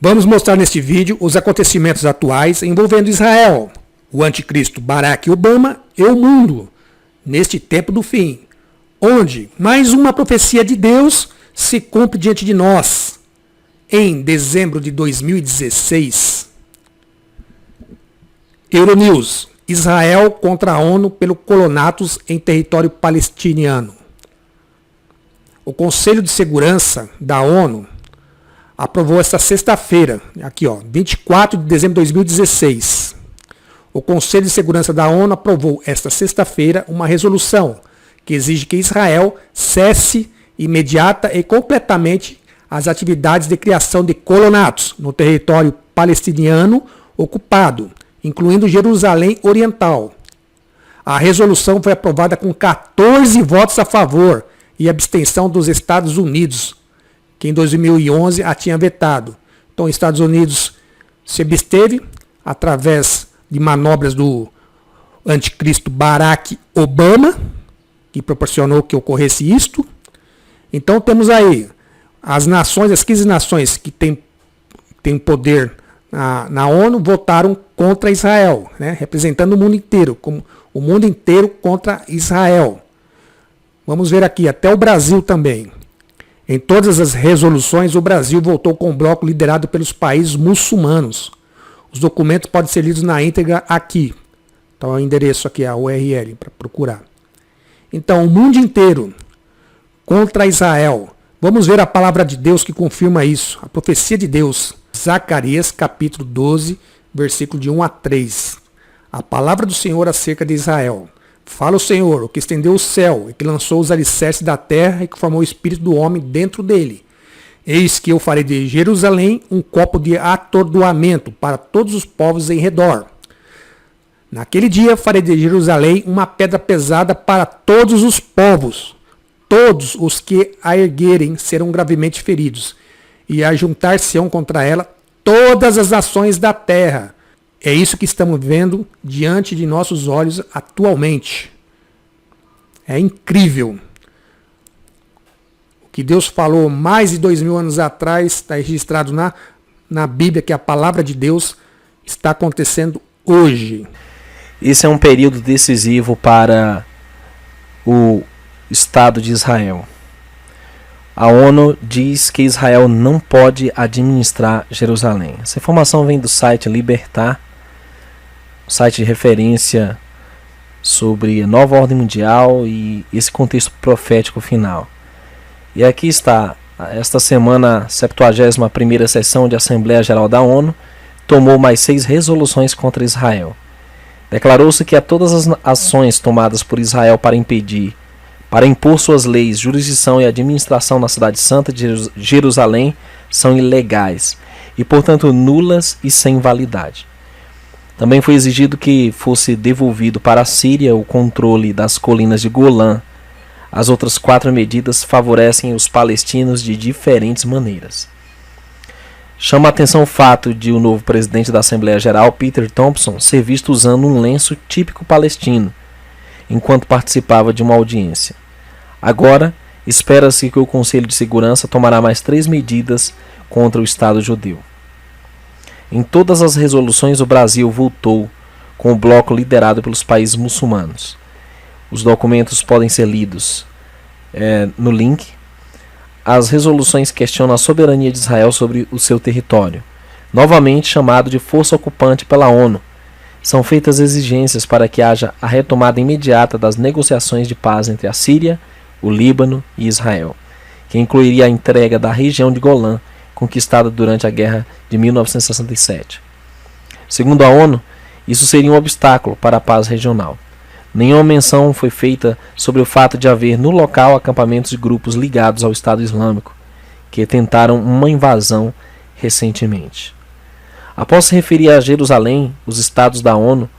Vamos mostrar neste vídeo os acontecimentos atuais envolvendo Israel, o anticristo Barack Obama e o mundo, neste tempo do fim, onde mais uma profecia de Deus se cumpre diante de nós. Em dezembro de 2016, Euronews, Israel contra a ONU pelo colonatos em território palestiniano. O Conselho de Segurança da ONU aprovou esta sexta-feira, 24 de dezembro de 2016. O Conselho de Segurança da ONU aprovou esta sexta-feira uma resolução que exige que Israel cesse imediata e completamente as atividades de criação de colonatos no território palestiniano ocupado, incluindo Jerusalém Oriental. A resolução foi aprovada com 14 votos a favor e abstenção dos Estados Unidos, que em 2011 a tinha vetado. Então, os Estados Unidos se absteve através de manobras do anticristo Barack Obama, que proporcionou que ocorresse isto. Então, temos aí as 15 nações que têm poder na ONU votaram contra Israel, né? Representando o mundo inteiro, como o mundo inteiro contra Israel. Vamos ver aqui, até o Brasil também. Em todas as resoluções, o Brasil votou com o bloco liderado pelos países muçulmanos. Os documentos podem ser lidos na íntegra aqui. Então, é o endereço aqui, a URL, para procurar. Então, o mundo inteiro contra Israel. Vamos ver a palavra de Deus que confirma isso. A profecia de Deus. Zacarias, capítulo 12, versículo de 1 a 3. A palavra do Senhor acerca de Israel. Fala o Senhor, o que estendeu o céu, e que lançou os alicerces da terra, e que formou o espírito do homem dentro dele. Eis que eu farei de Jerusalém um copo de atordoamento para todos os povos em redor. Naquele dia farei de Jerusalém uma pedra pesada para todos os povos. Todos os que a erguerem serão gravemente feridos, e ajuntar-se-ão contra ela todas as nações da terra. É isso que estamos vendo diante de nossos olhos atualmente. É incrível. O que Deus falou mais de 2000 anos atrás, está registrado na Bíblia, que a palavra de Deus está acontecendo hoje. Esse é um período decisivo para o Estado de Israel. A ONU diz que Israel não pode administrar Jerusalém. Essa informação vem do site Libertar, site de referência sobre a nova ordem mundial e esse contexto profético final. E aqui está, esta semana, a 71ª sessão de Assembleia Geral da ONU tomou mais 6 resoluções contra Israel. Declarou-se que todas as ações tomadas por Israel para impor suas leis, jurisdição e administração na cidade santa de Jerusalém são ilegais e, portanto, nulas e sem validade. Também foi exigido que fosse devolvido para a Síria o controle das colinas de Golã. As outras 4 medidas favorecem os palestinos de diferentes maneiras. Chama a atenção o fato de o novo presidente da Assembleia Geral, Peter Thompson, ser visto usando um lenço típico palestino, enquanto participava de uma audiência. Agora, espera-se que o Conselho de Segurança tomará mais 3 medidas contra o Estado judeu. Em todas as resoluções, o Brasil votou com o bloco liderado pelos países muçulmanos. Os documentos podem ser lidos no link. As resoluções questionam a soberania de Israel sobre o seu território, novamente chamado de força ocupante pela ONU. São feitas exigências para que haja a retomada imediata das negociações de paz entre a Síria, o Líbano e Israel, que incluiria a entrega da região de Golã, conquistada durante a Guerra de 1967. Segundo a ONU, isso seria um obstáculo para a paz regional. Nenhuma menção foi feita sobre o fato de haver no local acampamentos de grupos ligados ao Estado Islâmico, que tentaram uma invasão recentemente. Após se referir a Jerusalém, os estados da ONU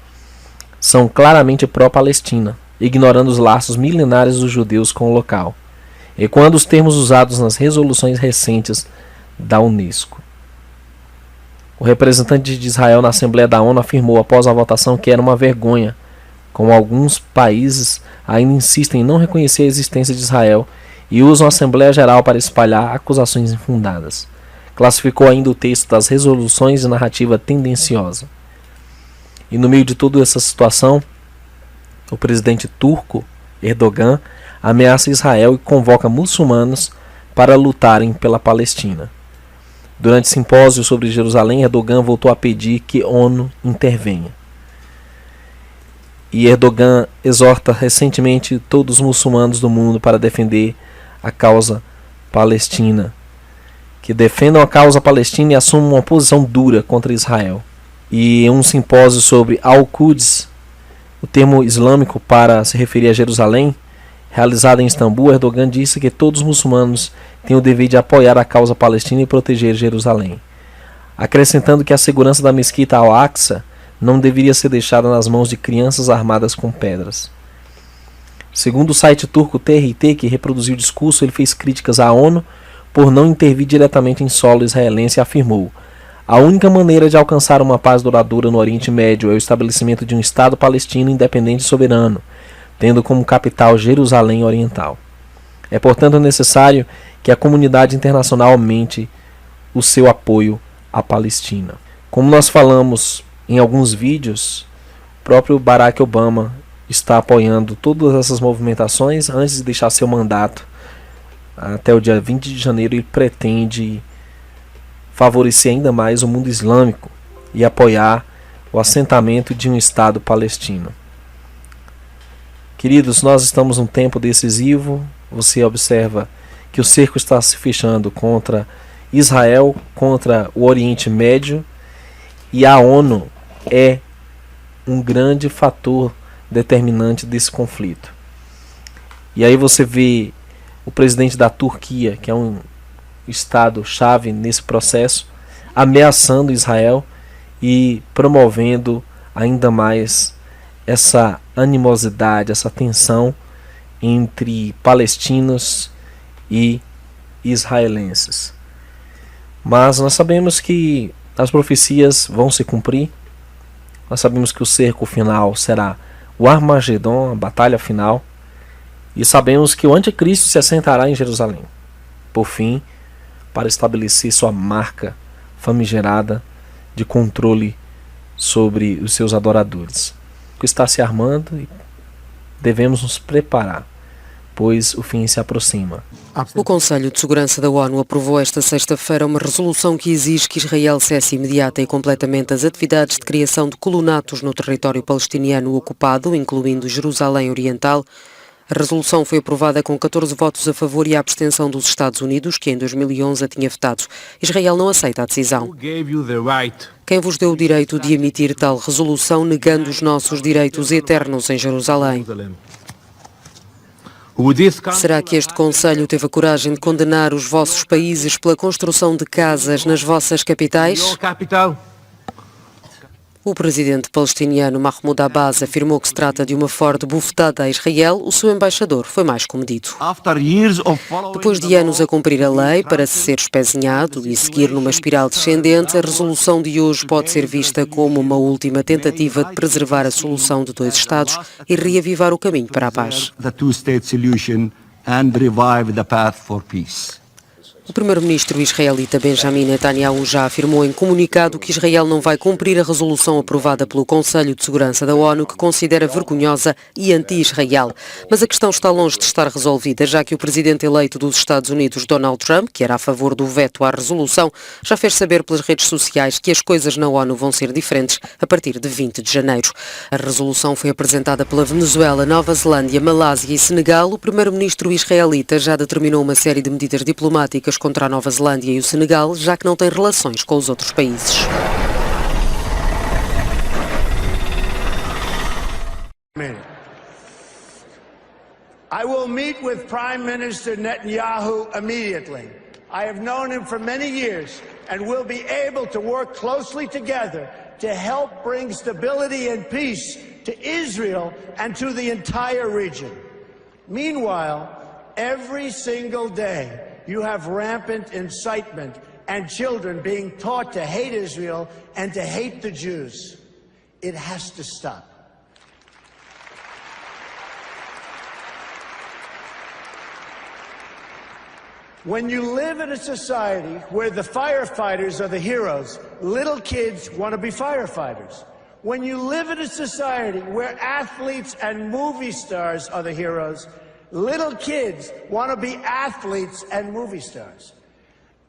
são claramente pró-Palestina, ignorando os laços milenares dos judeus com o local, e quando os termos usados nas resoluções recentes da Unesco. O representante de Israel na Assembleia da ONU afirmou após a votação que era uma vergonha, como alguns países ainda insistem em não reconhecer a existência de Israel e usam a Assembleia Geral para espalhar acusações infundadas. classificou ainda o texto das resoluções de narrativa tendenciosa. E no meio de toda essa situação, o presidente turco, Erdogan, ameaça Israel e convoca muçulmanos para lutarem pela Palestina. Durante simpósio sobre Jerusalém, Erdogan voltou a pedir que a ONU intervenha. E Erdogan exorta recentemente todos os muçulmanos do mundo para defender a causa palestina, que defendam a causa palestina e assumam uma posição dura contra Israel. E em um simpósio sobre Al-Quds, o termo islâmico para se referir a Jerusalém, realizado em Istambul, Erdogan disse que todos os muçulmanos têm o dever de apoiar a causa palestina e proteger Jerusalém, acrescentando que a segurança da mesquita Al-Aqsa não deveria ser deixada nas mãos de crianças armadas com pedras. Segundo o site turco TRT, que reproduziu o discurso, ele fez críticas à ONU por não intervir diretamente em solo israelense e afirmou: a única maneira de alcançar uma paz duradoura no Oriente Médio é o estabelecimento de um Estado palestino independente e soberano, tendo como capital Jerusalém Oriental. É, portanto, necessário que a comunidade internacional aumente o seu apoio à Palestina. Como nós falamos em alguns vídeos, o próprio Barack Obama está apoiando todas essas movimentações. Antes de deixar seu mandato até o dia 20 de janeiro, ele pretende favorecer ainda mais o mundo islâmico e apoiar o assentamento de um Estado palestino. Queridos, nós estamos num tempo decisivo. Você observa que o cerco está se fechando contra Israel, contra o Oriente Médio, e a ONU é um grande fator determinante desse conflito. E aí você vê o presidente da Turquia, que é um Estado-chave nesse processo, ameaçando Israel e promovendo ainda mais essa animosidade, essa tensão entre palestinos e israelenses. Mas nós sabemos que as profecias vão se cumprir. Nós sabemos que o cerco final será o Armagedon, a batalha final. E sabemos que o anticristo se assentará em Jerusalém, por fim, para estabelecer sua marca famigerada de controle sobre os seus adoradores. O que está se armando e devemos nos preparar, pois o fim se aproxima. O Conselho de Segurança da ONU aprovou esta sexta-feira uma resolução que exige que Israel cesse imediata e completamente as atividades de criação de colonatos no território palestiniano ocupado, incluindo Jerusalém Oriental. A resolução foi aprovada com 14 votos a favor e a abstenção dos Estados Unidos, que em 2011 a tinha vetado. Israel não aceita a decisão. Quem vos deu o direito de emitir tal resolução negando os nossos direitos eternos em Jerusalém? Será que este Conselho teve a coragem de condenar os vossos países pela construção de casas nas vossas capitais? O presidente palestiniano Mahmoud Abbas afirmou que se trata de uma forte bufetada a Israel. O seu embaixador foi mais comedido. Depois de anos a cumprir a lei para se ser espezinhado e seguir numa espiral descendente, a resolução de hoje pode ser vista como uma última tentativa de preservar a solução de dois Estados e reavivar o caminho para a paz. O primeiro-ministro israelita Benjamin Netanyahu já afirmou em comunicado que Israel não vai cumprir a resolução aprovada pelo Conselho de Segurança da ONU, que considera vergonhosa e anti-Israel. Mas a questão está longe de estar resolvida, já que o presidente eleito dos Estados Unidos, Donald Trump, que era a favor do veto à resolução, já fez saber pelas redes sociais que as coisas na ONU vão ser diferentes a partir de 20 de janeiro. A resolução foi apresentada pela Venezuela, Nova Zelândia, Malásia e Senegal. O primeiro-ministro israelita já determinou uma série de medidas diplomáticas contra a Nova Zelândia e o Senegal, já que não tem relações com os outros países. I will meet with Prime Minister Netanyahu immediately. I have known him for many years and will be able to work closely together to help bring stability and peace to Israel and to the entire region. Meanwhile, every single day, you have rampant incitement and children being taught to hate Israel and to hate the Jews. It has to stop. When you live in a society where the firefighters are the heroes, little kids want to be firefighters. When you live in a society where athletes and movie stars are the heroes, little kids want to be athletes and movie stars.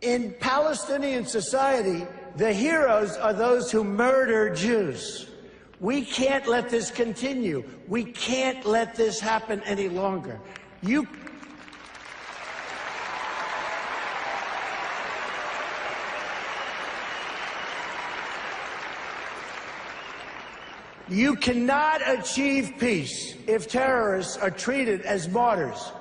In Palestinian society, the heroes are those who murder Jews. We can't let this continue. We can't let this happen any longer. You cannot achieve peace if terrorists are treated as martyrs.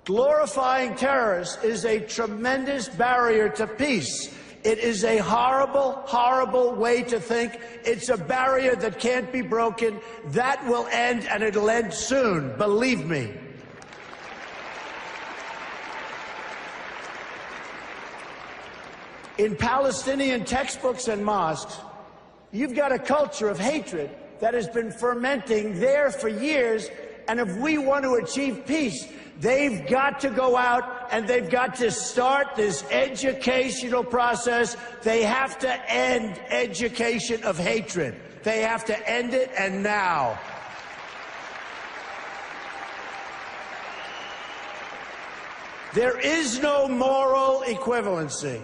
Glorifying terrorists is a tremendous barrier to peace. It is a horrible, horrible way to think. It's a barrier that can't be broken. That will end, and it'll end soon, believe me. In Palestinian textbooks and mosques, you've got a culture of hatred that has been fermenting there for years, and if we want to achieve peace, they've got to go out and they've got to start this educational process. They have to end education of hatred. They have to end it, and now. There is no moral equivalency.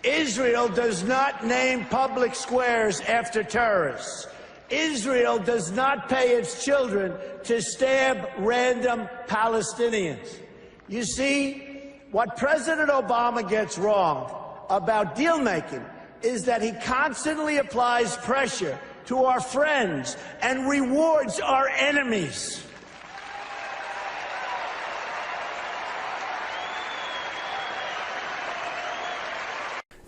Israel does not name public squares after terrorists. Israel does not pay its children to stab random Palestinians. You see, what President Obama gets wrong about deal-making is that he constantly applies pressure to our friends and rewards our enemies.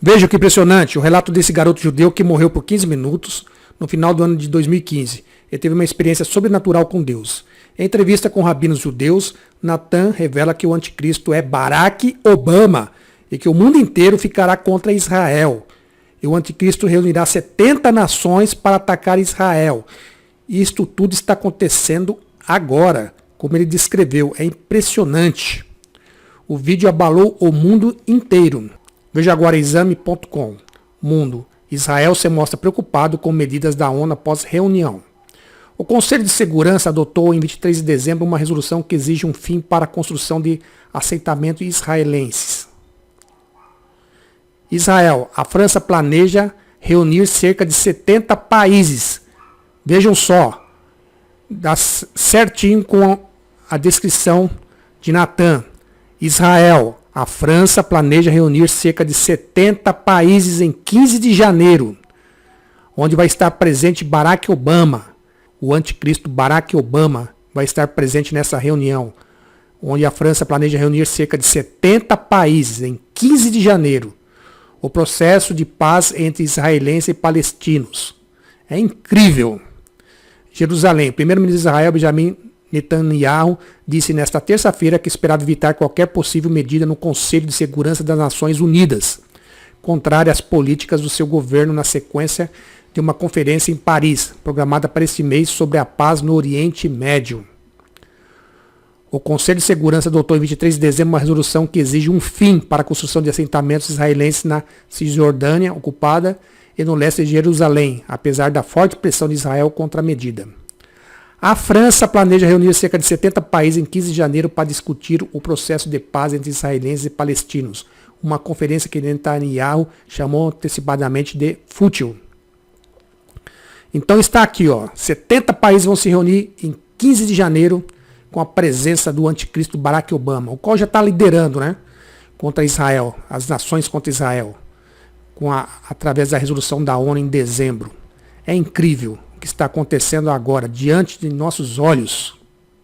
Veja que impressionante o relato desse garoto judeu que morreu por 15 minutos no final do ano de 2015. Ele teve uma experiência sobrenatural com Deus. Em entrevista com rabinos judeus, Natan revela que o anticristo é Barack Obama e que o mundo inteiro ficará contra Israel. E o anticristo reunirá 70 nações para atacar Israel. E isto tudo está acontecendo agora, como ele descreveu. É impressionante. O vídeo abalou o mundo inteiro. Veja agora exame.com. Mundo. Israel se mostra preocupado com medidas da ONU após reunião. O Conselho de Segurança adotou em 23 de dezembro uma resolução que exige um fim para a construção de assentamentos israelenses. Israel. A França planeja reunir cerca de 70 países. Vejam só. Dá certinho com a descrição de Natan. Israel. A França planeja reunir cerca de 70 países em 15 de janeiro, onde vai estar presente Barack Obama. O anticristo Barack Obama vai estar presente nessa reunião, onde a França planeja reunir cerca de 70 países em 15 de janeiro. O processo de paz entre israelenses e palestinos. É incrível. Jerusalém. O primeiro-ministro de Israel, Benjamin Netanyahu, disse nesta terça-feira que esperava evitar qualquer possível medida no Conselho de Segurança das Nações Unidas, contrária às políticas do seu governo na sequência de uma conferência em Paris, programada para este mês sobre a paz no Oriente Médio. O Conselho de Segurança adotou em 23 de dezembro uma resolução que exige um fim para a construção de assentamentos israelenses na Cisjordânia ocupada e no leste de Jerusalém, apesar da forte pressão de Israel contra a medida. A França planeja reunir cerca de 70 países em 15 de janeiro para discutir o processo de paz entre israelenses e palestinos, uma conferência que Netanyahu chamou antecipadamente de fútil. Então está aqui, 70 países vão se reunir em 15 de janeiro com a presença do anticristo Barack Obama, o qual já está liderando, contra Israel, as nações contra Israel, através da resolução da ONU em dezembro. É incrível o que está acontecendo agora, diante de nossos olhos.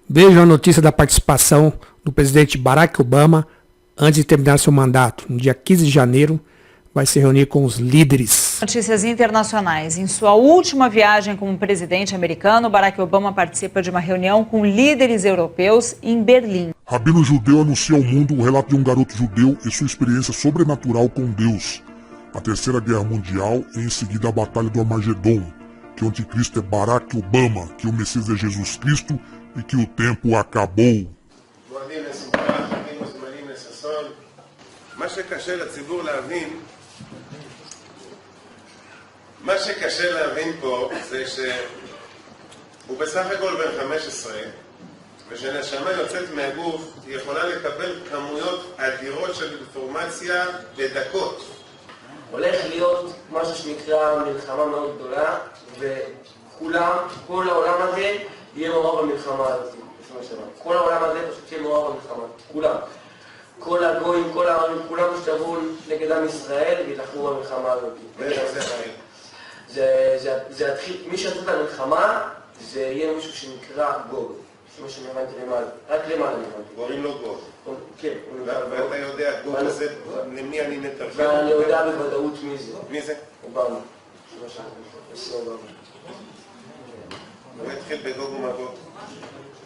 Veja a notícia da participação do presidente Barack Obama antes de terminar seu mandato. No dia 15 de janeiro, vai se reunir com os líderes. Notícias internacionais. Em sua última viagem como presidente americano, Barack Obama participa de uma reunião com líderes europeus em Berlim. Rabino judeu anuncia ao mundo o relato de um garoto judeu e sua experiência sobrenatural com Deus. A Terceira Guerra Mundial e em seguida a Batalha do Armagedon, que o anticristo é Barack Obama, que o Messias é Jesus Cristo e que o tempo acabou. שקשה לציבור להבין, מה שקשה להבין פה זה שהוא בסך הכל בן 15, ושנשמה יוצאת מהגוף היא יכולה לקבל כמויות אדירות של אינפורמציה בדקות. הולך להיות משהו שנקרא מלחמה מאוד גדולה, וכולם, כל העולם הזה יהיה מעורב במלחמה הזאת. כל העולם הזה פשוט יהיה מעורב במלחמה, כולם. כל הגויים, כל הערים, כולם ישתבו נגד עם ישראל ויתלחמו במלחמה הזאת. זה יתחיל, מי שיצא את המלחמה זה יהיה מישהו שנקרא גוג. מה שאני הבנתי למעלה, רק למעלה אני הבנתי. קוראים לו גוג. כן. ואתה יודע, גוג הזה, למי אני מתרחב? ואני יודע בוודאות מי זה. מי זה? אובמה. הוא התחיל בגוג ומגוג.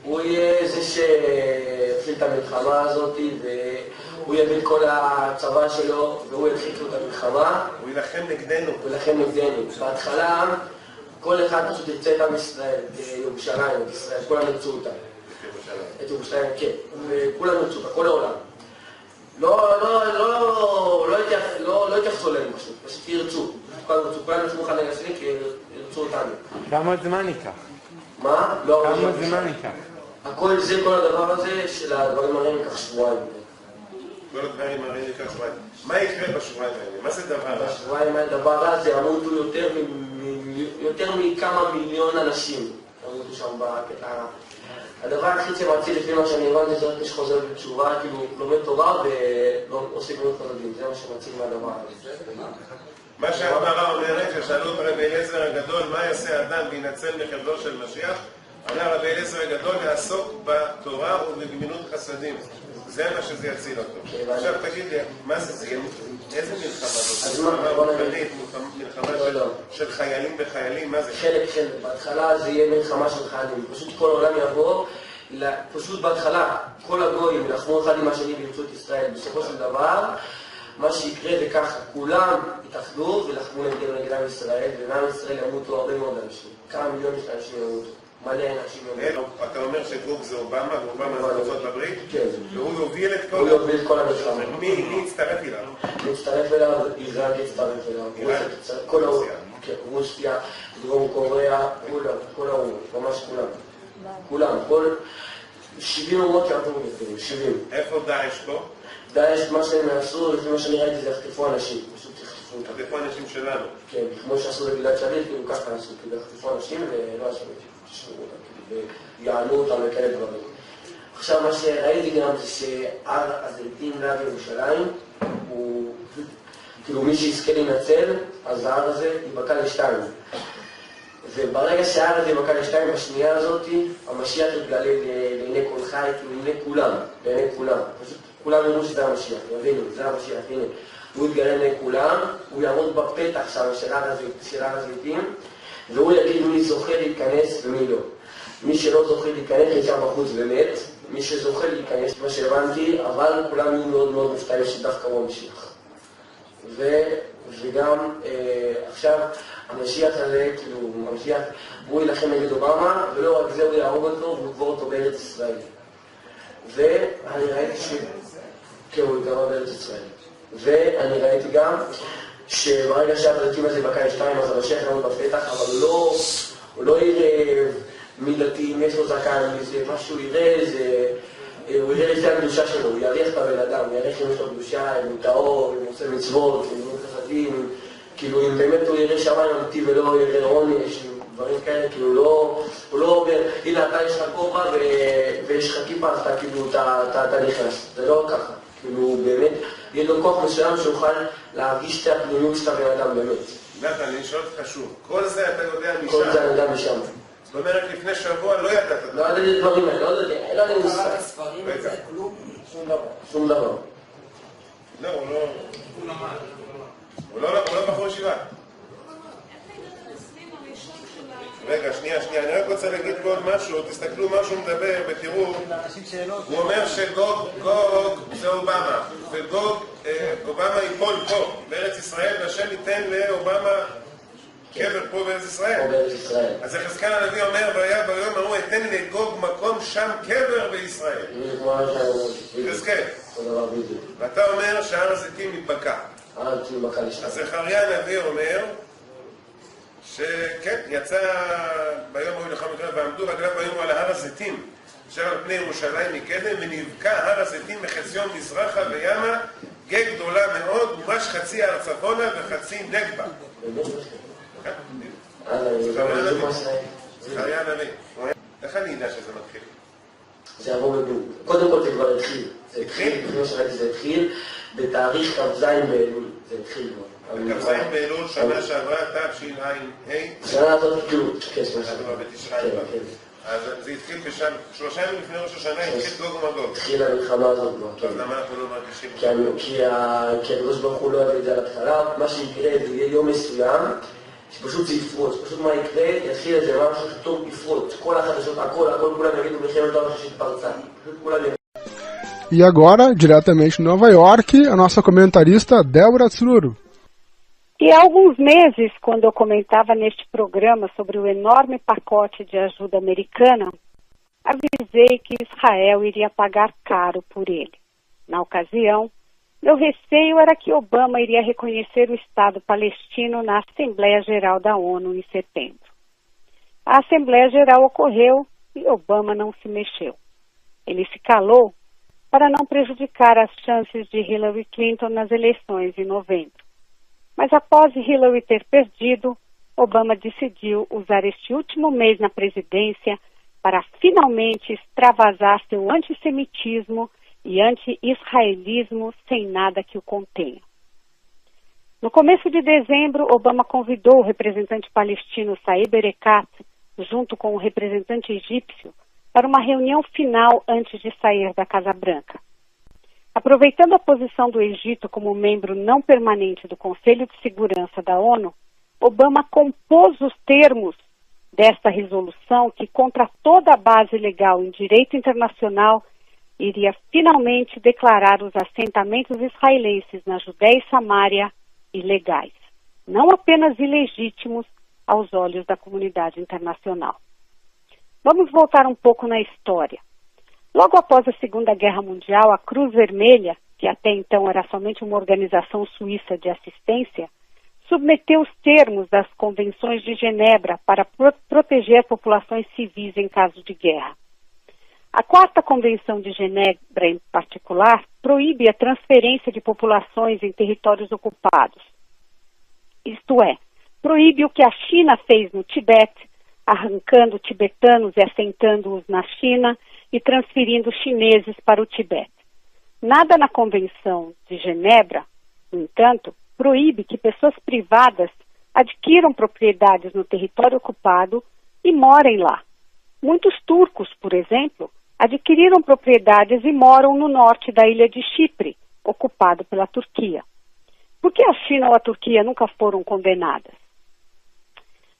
הוא יהיה זה שהתחיל את המלחמה הזאת, והוא יביא את כל הצבא שלו, והוא יתחיל את המלחמה. הוא ילחם נגדנו. הוא ילחם נגדנו. בהתחלה, כל אחד פשוט ירצה את עם ישראל, ירושלים, את ישראל, כולם ירצו אותה. את ירושלים, כן. וכולם ירצו אותה, כל העולם. לא יתייחסו אליהם פשוט ירצו. כולם ירצו אחד נגד השני כי ירצו אותנו. כמה זמן ייקח? מה? כמה זמן ייקח? הכל זה, כל הדבר הזה של הדברים הרעים ייקח שבועיים. כל הדברים הרעים ייקח שבועיים. מה יקרה בשבועיים האלה? מה זה דבר רע? בשבועיים האלה דבר רע זה ימותו יותר מכמה מיליון אנשים. ימותו שם בקטע. הדבר הכי שמציל לפי מה שאני הבנתי זה רק מי שחוזר בתשובה, כאילו לומד תורה ולא עושה גמילות חסדים. זה מה שמציל מהדבר הזה. מה שהגמרא אומרת, ששאלו את רבי אליעזר הגדול, מה יעשה אדם וינצל מחבלו של משיח? אמר רבי אליעזר הגדול, לעסוק בתורה ובגמילות חסדים. זה מה שזה יציל אותו. עכשיו תגיד לי, מה זה? איזה מלחמה זאת? מלחמה של חיילים בחיילים? מה זה? חלק. בהתחלה זה יהיה מלחמה של חיילים. פשוט כל העולם יבוא, פשוט בהתחלה כל הגויים ילחמו אחד עם השני וירצו את ישראל. בסופו של דבר, מה שיקרה זה ככה, כולם יתאחדו ולחמו נגד עם ישראל, ועם ישראל ימותו הרבה מאוד אנשים. כמה מיליון אנשים ימותו. מלא אנשים ימותו. אתה אומר שגוג זה אובמה, ואובמה זה ארצות הברית? כן. והוא יוביל את כל... הוא יוביל את כל המלחמה. מי יצטרף אליו? יצטרף אליו, איראן יצטרף אליו. כל העולם. כן, רוסיה, דרום קוריאה, כל העולם. ממש כולם. כולם. כל 70 אומות יעברו לפני, 70. איפה דאעש פה? דאעש, מה שהם יעשו, לפי מה שאני ראיתי, זה יחטפו אנשים. פשוט יחטפו אותם. יחטפו אנשים שלנו. כן, כמו שעשו לגלעד שליט, כאילו ככה עשו, כאילו יחטפו אנשים ולא עשו את זה. תשמעו אותם, ויענו אותם וכאלה דברים. עכשיו, מה שראיתי גם זה שהר הזיתים ליד ירושלים, הוא, כאילו מי שיזכה להינצל, אז ההר הזה ייבקע לשתיים. וברגע שההר הזה ייבקע לשתיים, בשנייה הזאת, המשיח יתגלה לעיני כל חי, כאילו לעיני כולם, לעיני כולם. פשוט כולם יראו שזה המשיח, יבינו, זה המשיח, הנה. הוא יתגלה לעיני כולם, הוא יעמוד בפתח שם של הר הזיתים, והוא יגיד מי זוכה להיכנס ומי לא. מי שלא זוכה להיכנס נשאר בחוץ באמת, מי שזוכה להיכנס, מה שהבנתי, אבל כולם יהיו מאוד מאוד מופתעים שדווקא הוא המשיח. וגם עכשיו המשיח הזה, כאילו המשיח, הוא ילחם נגד אובמה, ולא רק זה הוא יהרוג אותו והוא יקבור אותו בארץ ישראל. ואני ראיתי כן, הוא יקבור בארץ ישראל. ואני ראיתי גם שברגע שהפרקים הזה בקה 2, אז המשיח יעמוד בפתח, אבל הוא לא יראה מי דתי, אם יש לו זקן, מה שהוא יראה זה... הוא יראה לפי הקדושה שלו, הוא יריח את הבן אדם, הוא יריח אם יש לו קדושה, אם הוא טהור, אם הוא עושה מצוות, אם הוא חסדים, כאילו אם באמת הוא יראה שמיים אמיתי ולא יראה עונש, דברים כאלה, כאילו הוא לא אומר, הנה אתה יש לך כובע ויש לך כיפה, אז אתה כאילו, אתה נכנס, זה לא ככה, כאילו באמת, יהיה לו כוח מסוים שיוכל להרגיש את הפנימיות של הבן אדם באמת. נתן, אני שואל אותך שוב, כל זה אתה יודע משם? כל זה אני יודע משם. זאת אומרת, לפני שבוע לא ידעת את זה. לא ידעתי דברים האלה, לא ידעתי, אין לי מושג. הספרים את זה, כלום? שום דבר. לא, הוא לא בחור ישיבה. רגע, שנייה, אני רק רוצה להגיד פה עוד משהו, תסתכלו מה שהוא מדבר ותראו, הוא אומר שגוג זה אובמה, וגוג, אובמה ייפול פה, בארץ ישראל, והשם ייתן לאובמה קבר פה בארץ ישראל. אז יחזקאל הנביא אומר, והיה ביום ההוא אתן לגוג מקום שם קבר בישראל. יחזקאל. ואתה אומר שהר הזיתים נדבקה. אז זכריה הנביא אומר שכן, יצא ביום ההוא לכם מקרא ועמדו רגליו ביום על הר הזיתים אשר על פני ירושלים מקדם, ונבקע הר הזיתים מחציון מזרחה וימה גג גדולה מאוד, ממש חצי הר צפונה וחצי נגבה. זכריה הנביא. איך אני יודע שזה מתחיל? זה יבוא בבום. קודם כל זה כבר התחיל. זה התחיל, לפני שראיתי זה התחיל, בתאריך כ"ז באלול. זה התחיל כבר. כ"ז באלול, שנה שעברה, תשע"ה. שנה הזאת כאילו, כן, שנה שעברה. אז זה התחיל בשם, 3 ימים לפני ראש השנה, התחיל גוג ומגוג. התחיל המלחמה הזאת כבר. אז למה אנחנו לא מרגישים? כי הקדוש ברוך הוא לא יביא את זה על התחלה, מה שיקרה זה יהיה יום מסוים, שפשוט זה יפרוץ, פשוט מה יקרה, יתחיל איזה משהו שפתאום יפרוץ, כל החדשות, הכל, כולם יגידו מלחמת העולם השלישית פרצה, פשוט כולם יגידו. E agora, diretamente de Nova York, a nossa comentarista Débora Tsruru. E há alguns meses, quando eu comentava neste programa sobre o enorme pacote de ajuda americana, avisei que Israel iria pagar caro por ele. Na ocasião, meu receio era que Obama iria reconhecer o Estado palestino na Assembleia Geral da ONU em setembro. A Assembleia Geral ocorreu e Obama não se mexeu. Ele se calou para não prejudicar as chances de Hillary Clinton nas eleições em novembro. Mas após Hillary ter perdido, Obama decidiu usar este último mês na presidência para finalmente extravasar seu antissemitismo e anti-israelismo sem nada que o contenha. No começo de dezembro, Obama convidou o representante palestino Saeb Erekat, junto com o representante egípcio, para uma reunião final antes de sair da Casa Branca. Aproveitando a posição do Egito como membro não permanente do Conselho de Segurança da ONU, Obama compôs os termos desta resolução que, contra toda a base legal em direito internacional, iria finalmente declarar os assentamentos israelenses na Judéia e Samária ilegais, não apenas ilegítimos aos olhos da comunidade internacional. Vamos voltar um pouco na história. Logo após a Segunda Guerra Mundial, a Cruz Vermelha, que até então era somente uma organização suíça de assistência, submeteu os termos das Convenções de Genebra para proteger populações civis em caso de guerra. A Quarta Convenção de Genebra, em particular, proíbe a transferência de populações em territórios ocupados. Isto é, proíbe o que a China fez no Tibete, arrancando tibetanos e assentando-os na China e transferindo chineses para o Tibete. Nada na Convenção de Genebra, no entanto, proíbe que pessoas privadas adquiram propriedades no território ocupado e morem lá. Muitos turcos, por exemplo, adquiriram propriedades e moram no norte da ilha de Chipre, ocupado pela Turquia. Por que a China ou a Turquia nunca foram condenadas?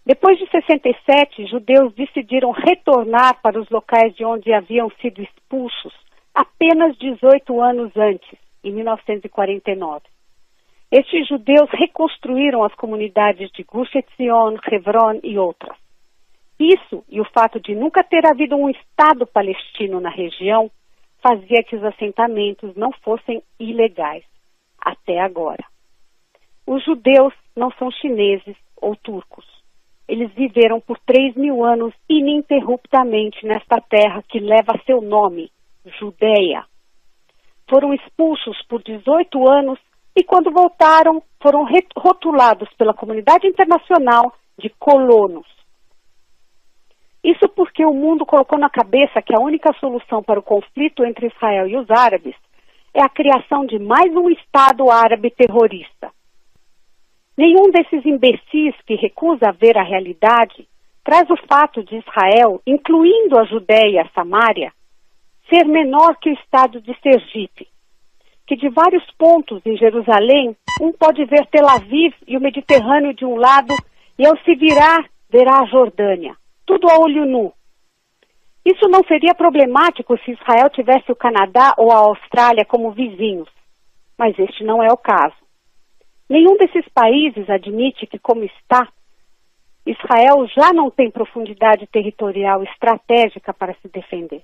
Depois de 67, judeus decidiram retornar para os locais de onde haviam sido expulsos apenas 18 anos antes, em 1949. Estes judeus reconstruíram as comunidades de Gush Etzion, Hebron e outras. Isso e o fato de nunca ter havido um Estado palestino na região fazia que os assentamentos não fossem ilegais, até agora. Os judeus não são chineses ou turcos. Eles viveram por 3.000 anos ininterruptamente nesta terra que leva seu nome, Judeia. Foram expulsos por 18 anos e, quando voltaram, foram rotulados pela comunidade internacional de colonos. Isso porque o mundo colocou na cabeça que a única solução para o conflito entre Israel e os árabes é a criação de mais um Estado árabe terrorista. Nenhum desses imbecis que recusa ver a realidade traz o fato de Israel, incluindo a Judéia e a Samária, ser menor que o estado de Sergipe, que de vários pontos em Jerusalém, um pode ver Tel Aviv e o Mediterrâneo de um lado e ao se virar, verá a Jordânia, tudo a olho nu. Isso não seria problemático se Israel tivesse o Canadá ou a Austrália como vizinhos, mas este não é o caso. Nenhum desses países admite que, como está, Israel já não tem profundidade territorial estratégica para se defender.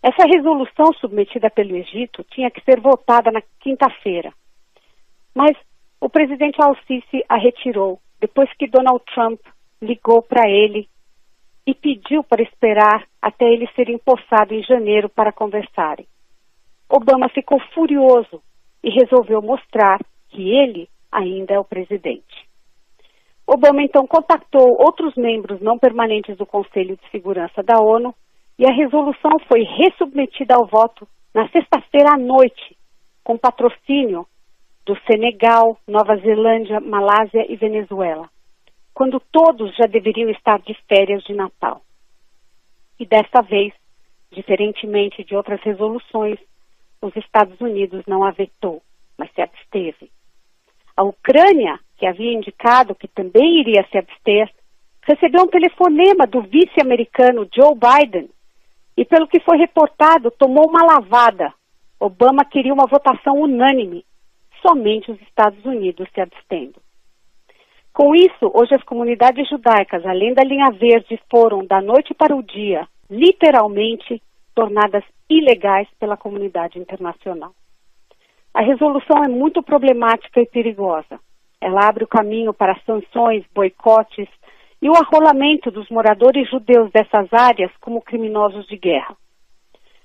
Essa resolução submetida pelo Egito tinha que ser votada na quinta-feira. Mas o presidente Al-Sisi a retirou, depois que Donald Trump ligou para ele e pediu para esperar até ele ser empossado em janeiro para conversarem. Obama ficou furioso e resolveu mostrar que ele ainda é o presidente. Obama então contactou outros membros não permanentes do Conselho de Segurança da ONU e a resolução foi ressubmetida ao voto na sexta-feira à noite, com patrocínio do Senegal, Nova Zelândia, Malásia e Venezuela, quando todos já deveriam estar de férias de Natal. E desta vez, diferentemente de outras resoluções, os Estados Unidos não a vetou, mas se absteve. A Ucrânia, que havia indicado que também iria se abster, recebeu um telefonema do vice-americano Joe Biden e, pelo que foi reportado, tomou uma lavada. Obama queria uma votação unânime, somente os Estados Unidos se abstendo. Com isso, hoje as comunidades judaicas, além da linha verde, foram, da noite para o dia, literalmente tornadas ilegais pela comunidade internacional. A resolução é muito problemática e perigosa. Ela abre o caminho para sanções, boicotes e o arrolamento dos moradores judeus dessas áreas como criminosos de guerra.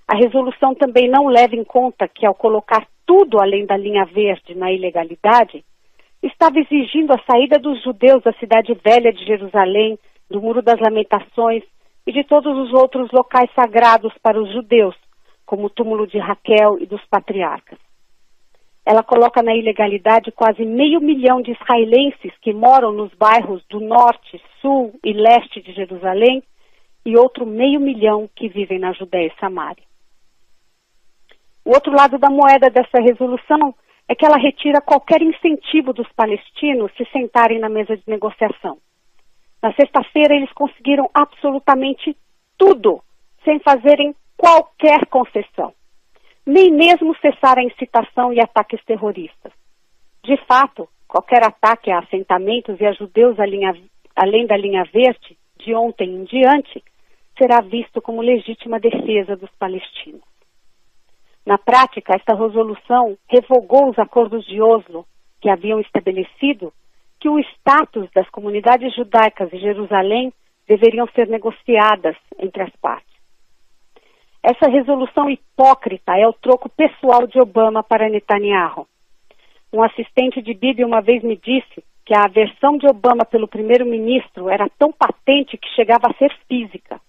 A resolução também não leva em conta que, ao colocar tudo além da linha verde na ilegalidade, estava exigindo a saída dos judeus da Cidade Velha de Jerusalém, do Muro das Lamentações e de todos os outros locais sagrados para os judeus, como o túmulo de Raquel e dos patriarcas. Ela coloca na ilegalidade quase 500 mil de israelenses que moram nos bairros do norte, sul e leste de Jerusalém e outro 500 mil que vivem na Judéia e Samária. O outro lado da moeda dessa resolução é que ela retira qualquer incentivo dos palestinos se sentarem na mesa de negociação. Na sexta-feira, eles conseguiram absolutamente tudo, sem fazerem qualquer concessão. Nem mesmo cessar a incitação e ataques terroristas. De fato, qualquer ataque a assentamentos e a judeus além da linha verde, de ontem em diante, será visto como legítima defesa dos palestinos. Na prática, esta resolução revogou os acordos de Oslo, que haviam estabelecido que o status das comunidades judaicas em Jerusalém deveriam ser negociadas entre as partes. Essa resolução hipócrita é o troco pessoal de Obama para Netanyahu. Um assistente de Bibi uma vez me disse que a aversão de Obama pelo primeiro-ministro era tão patente que chegava a ser física.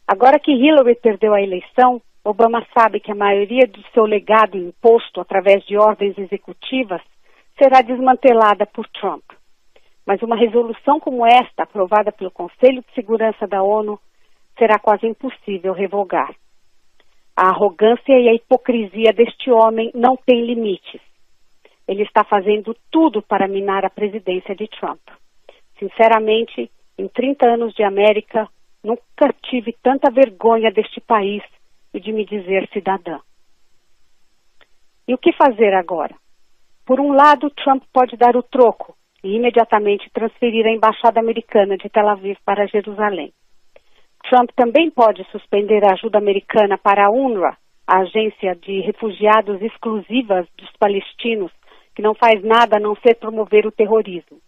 Agora que Hillary perdeu a eleição, Obama sabe que a maioria do seu legado imposto através de ordens executivas será desmantelada por Trump. Mas uma resolução como esta, aprovada pelo Conselho de Segurança da ONU, será quase impossível revogar. A arrogância e a hipocrisia deste homem não têm limites. Ele está fazendo tudo para minar a presidência de Trump. Sinceramente, em 30 anos de América, nunca tive tanta vergonha deste país e de me dizer cidadã. E o que fazer agora? Por um lado, Trump pode dar o troco e imediatamente transferir a embaixada americana de Tel Aviv para Jerusalém. Trump também pode suspender a ajuda americana para a UNRWA, a agência de refugiados exclusivas dos palestinos, que não faz nada a não ser promover o terrorismo.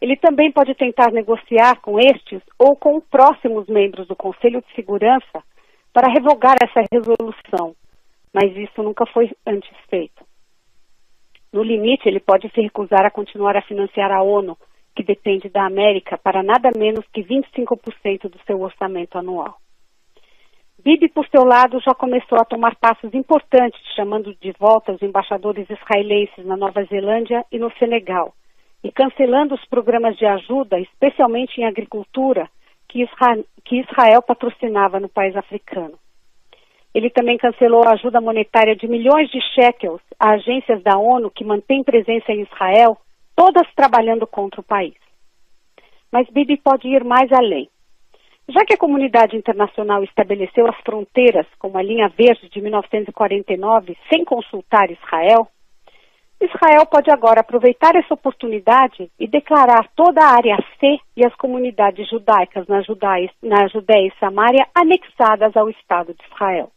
Ele também pode tentar negociar com estes ou com próximos membros do Conselho de Segurança para revogar essa resolução, mas isso nunca foi antes feito. No limite, ele pode se recusar a continuar a financiar a ONU, que depende da América, para nada menos que 25% do seu orçamento anual. Bibi, por seu lado, já começou a tomar passos importantes, chamando de volta os embaixadores israelenses na Nova Zelândia e no Senegal, e cancelando os programas de ajuda, especialmente em agricultura, que Israel patrocinava no país africano. Ele também cancelou a ajuda monetária de milhões de shekels a agências da ONU que mantêm presença em Israel, todas trabalhando contra o país. Mas Bibi pode ir mais além. Já que a comunidade internacional estabeleceu as fronteiras como a linha verde de 1949 sem consultar Israel Israel pode agora aproveitar essa oportunidade e declarar toda a área C e as comunidades judaicas na Judéia e Samária anexadas ao Estado de Israel.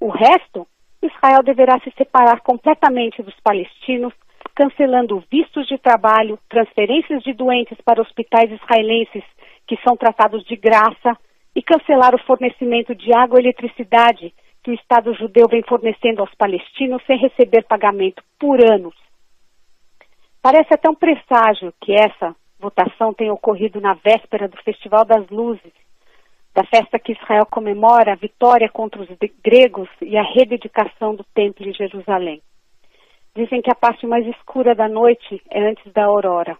O resto, Israel deverá se separar completamente dos palestinos, cancelando vistos de trabalho, transferências de doentes para hospitais israelenses que são tratados de graça e cancelar o fornecimento de água e eletricidade que o Estado judeu vem fornecendo aos palestinos sem receber pagamento por anos. Parece até um presságio que essa votação tenha ocorrido na véspera do Festival das Luzes, da festa que Israel comemora a vitória contra os gregos e a rededicação do templo em Jerusalém. Dizem que a parte mais escura da noite é antes da aurora.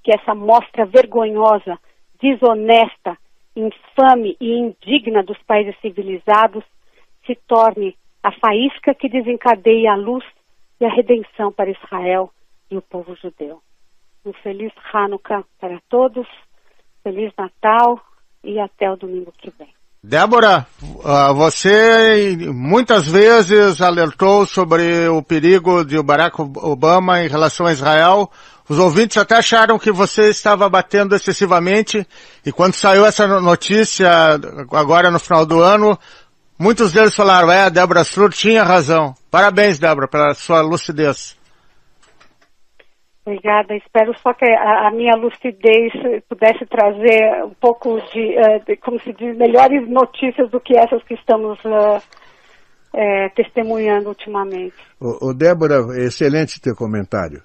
Que essa mostra vergonhosa, desonesta, infame e indigna dos países civilizados se torne a faísca que desencadeie a luz e a redenção para Israel e o povo judeu. Um feliz Hanukkah para todos, feliz Natal e até o domingo que vem. Débora, você muitas vezes alertou sobre o perigo de Barack Obama em relação a Israel. Os ouvintes até acharam que você estava batendo excessivamente, e quando saiu essa notícia, agora no final do ano, muitos deles falaram, a Débora Srur tinha razão. Parabéns, Débora, pela sua lucidez. Obrigada. Espero só que a minha lucidez pudesse trazer um pouco de, como se diz, melhores notícias do que essas que estamos testemunhando ultimamente. Débora, excelente teu comentário.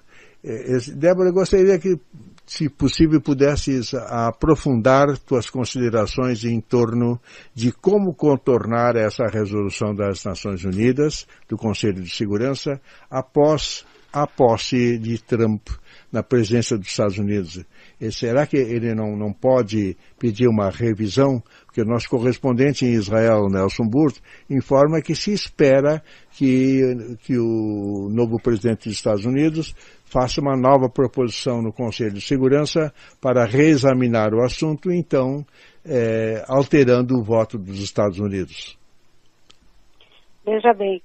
Débora, eu gostaria que, se possível, pudesses aprofundar tuas considerações em torno de como contornar essa resolução das Nações Unidas, do Conselho de Segurança, após a posse de Trump na presidência dos Estados Unidos. E será que ele não pode pedir uma revisão? Porque o nosso correspondente em Israel, Nelson Burth, informa que se espera que o novo presidente dos Estados Unidos faça uma nova proposição no Conselho de Segurança para reexaminar o assunto, então alterando o voto dos Estados Unidos. Veja bem,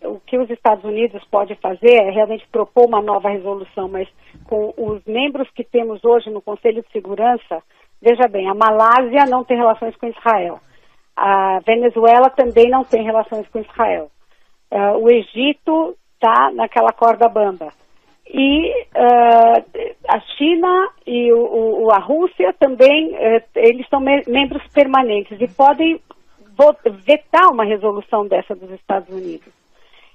o que os Estados Unidos podem fazer é realmente propor uma nova resolução, mas com os membros que temos hoje no Conselho de Segurança, veja bem, a Malásia não tem relações com Israel, a Venezuela também não tem relações com Israel, o Egito está naquela corda bamba, e a China e a Rússia também, eles são membros permanentes e podem vetar uma resolução dessa dos Estados Unidos.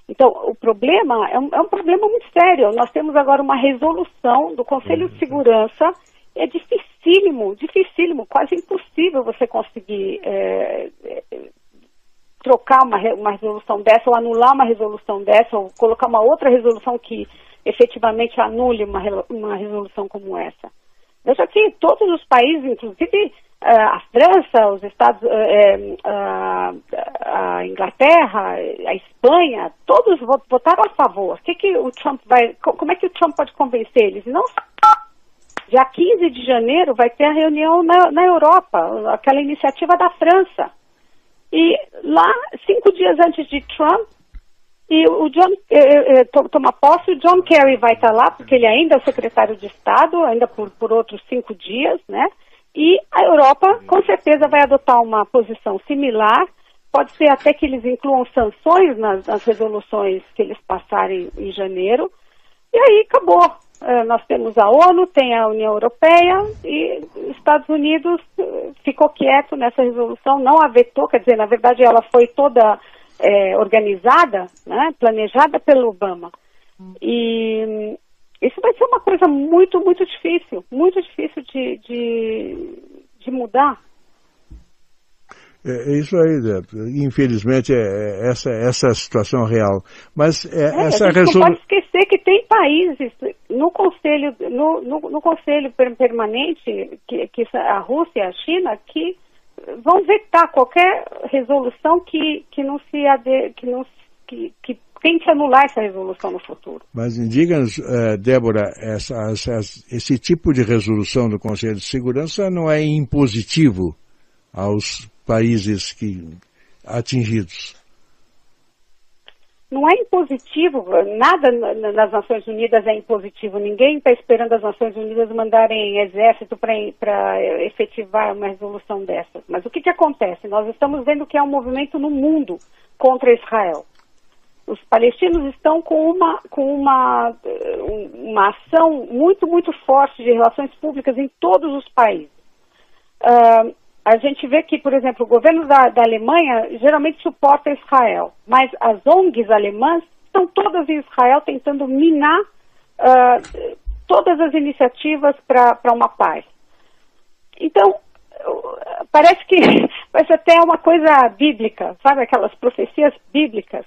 Então, o problema é um problema muito sério. Nós temos agora uma resolução do Conselho de Segurança, é dificílimo, quase impossível você conseguir trocar uma resolução dessa, ou anular uma resolução dessa, ou colocar uma outra resolução que efetivamente anule uma resolução como essa. Veja que todos os países, inclusive a França, os Estados, a Inglaterra, a Espanha, todos votaram a favor. Como é que o Trump pode convencer eles? Não. Dia 15 de janeiro vai ter a reunião na Europa, aquela iniciativa da França. E lá, 5 dias antes de Trump, e o John toma posse, o John Kerry vai estar lá, porque ele ainda é secretário de Estado, ainda por outros 5 dias, né? E a Europa, com certeza, vai adotar uma posição similar. Pode ser até que eles incluam sanções nas resoluções que eles passarem em janeiro. E aí, acabou. Nós temos a ONU, tem a União Europeia e os Estados Unidos ficou quieto nessa resolução, não a vetou, quer dizer, na verdade ela foi toda organizada, né, planejada pelo Obama. E isso vai ser uma coisa muito difícil de mudar. Isso aí, infelizmente, essa é a situação real. Mas essa a gente não pode esquecer que tem países no Conselho, no Conselho Permanente, que a Rússia e a China, que vão vetar qualquer resolução que tente anular essa resolução no futuro. Mas diga-nos, Débora, esse tipo de resolução do Conselho de Segurança não é impositivo aos países atingidos? não é impositivo, nada nas Nações Unidas é impositivo, ninguém está esperando as Nações Unidas mandarem exército para efetivar uma resolução dessas. Mas o que acontece? Nós estamos vendo que há um movimento no mundo contra Israel. Os palestinos estão com uma ação muito, muito forte de relações públicas em todos os países. A gente vê que, por exemplo, o governo da Alemanha geralmente suporta Israel, mas as ONGs alemãs estão todas em Israel tentando minar todas as iniciativas para uma paz. Então, parece até uma coisa bíblica, sabe, aquelas profecias bíblicas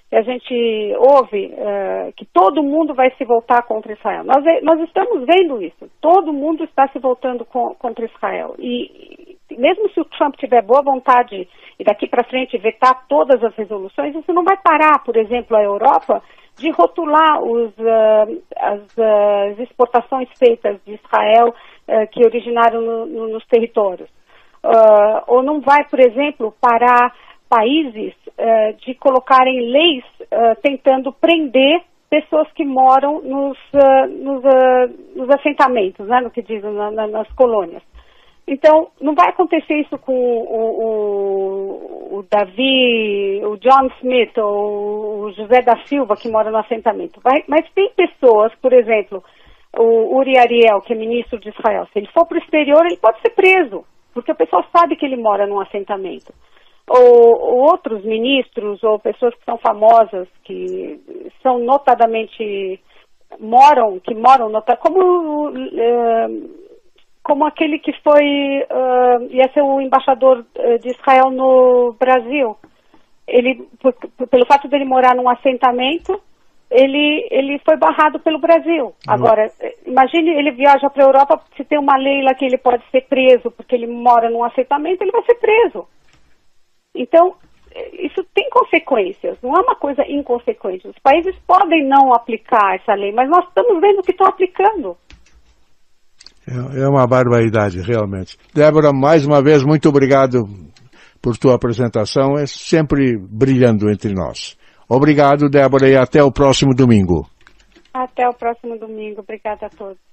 que a gente ouve, que todo mundo vai se voltar contra Israel. Nós estamos vendo isso, todo mundo está se voltando contra Israel. E mesmo se o Trump tiver boa vontade e daqui para frente vetar todas as resoluções, isso não vai parar, por exemplo, a Europa de rotular as exportações feitas de Israel que originaram nos territórios. Ou não vai, por exemplo, parar países de colocarem leis tentando prender pessoas que moram nos assentamentos, né, no que dizem, nas colônias. Então, não vai acontecer isso com o Davi, o John Smith ou o José da Silva, que mora no assentamento. Mas tem pessoas, por exemplo, o Uri Ariel, que é ministro de Israel, se ele for para o exterior, ele pode ser preso, porque o pessoal sabe que ele mora num assentamento. Ou outros ministros ou pessoas que são famosas, que são notadamente como aquele que ia ser o embaixador de Israel no Brasil. Ele, pelo fato de ele morar num assentamento, ele foi barrado pelo Brasil. Agora, imagine, ele viaja para a Europa, se tem uma lei lá que ele pode ser preso porque ele mora num assentamento, ele vai ser preso. Então, isso tem consequências, não é uma coisa inconsequente. Os países podem não aplicar essa lei, mas nós estamos vendo que estão aplicando. É uma barbaridade, realmente. Débora, mais uma vez, muito obrigado por tua apresentação, é sempre brilhando entre nós. Obrigado, Débora, e até o próximo domingo. Até o próximo domingo. Obrigada a todos.